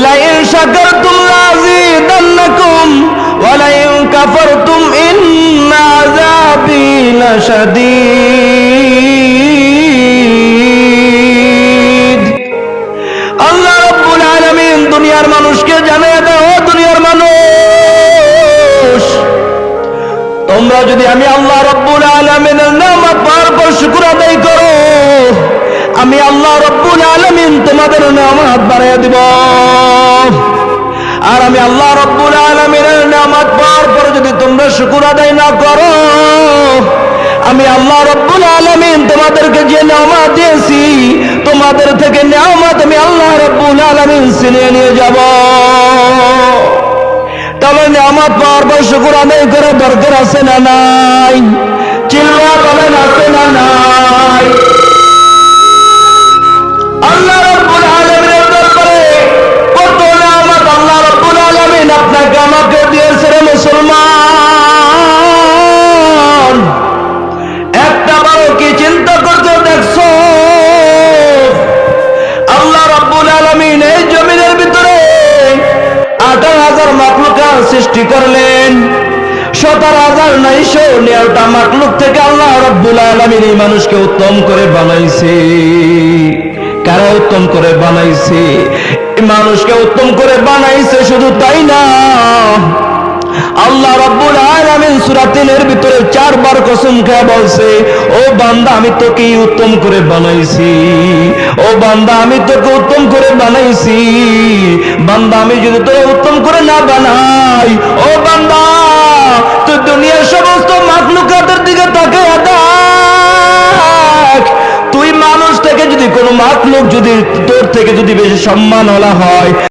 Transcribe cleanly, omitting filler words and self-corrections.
Line শাকারতুম লাযীদান্নাকুম ওয়া line কাফারতুম ইন্না আযাবী লাশাদীদ। আল্লাহ রাব্বুল আলামিন দুনিয়ার মানুষকে জানিয়ে দাও, ও দুনিয়ার মানুষ, তোমরা যদি আমি আল্লাহ রাব্বুল আলামিনের নেয়ামত পাওয়ার পর শুকর আদায় করো, আমি আল্লাহ রাব্বুল আলামিন তোমাদের নেয়ামত বাড়িয়ে দিব। আর আমি আল্লাহ রাব্বুল আলামিনের নেয়ামত পাওয়ার পর যদি তোমরা শুকর আদায় না করো, আমি আল্লাহ রাব্বুল আলামিন তোমাদেরকে যে নেয়ামত দিয়েছি, তোমাদের থেকে নেয়ামত আমি আল্লাহ রাব্বুল আলামিন ছিনিয়ে নিয়ে যাব। তবে নেয়ামত পাওয়ার পর শুকর আদায় করা দরকার আছে না নাই? চিল্লা বলেন, আছে না নাই? আল্লাহ রাব্বুল আলামিনের দরবারে কত নেয়ামত আল্লাহ রাব্বুল আলামিন আপনাকে আমাকে দিয়েছে রে মুসলমান। একটা বারো কি চিন্তা করতে দেখছো? আল্লাহ রাব্বুল আলামিন এই জমিনের ভিতরে 18,000 মাখলুকাত সৃষ্টি করলেন। 17,999টা মাখলুক থেকে আল্লাহ রাব্বুল আলামিন এই মানুষকে উত্তম করে বানাইছে। কারা উত্তম করে বানাইছে? এই মানুষকে উত্তম করে বানাইছে। শুধু তাই না, আল্লাহ রাব্বুল আলামিন সূরা 3-এর ভিতরে 4 বার কসম খেয়ে বলছে, ও বান্দা আমি তোকে উত্তম করে বানাইছি, ও বান্দা আমি তোকে উত্তম করে বানাইছি। বান্দা আমি যদি তোকে উত্তম করে না বানাই, ও বান্দা তুই দুনিয়ার সমস্ত মাখলুকাতের দিকে তাকিয়ে দেখ, তুই মানুষ থেকে যদি কোনো মাখলুক যদি তোর থেকে যদি বেশি সম্মানওয়ালা হয়,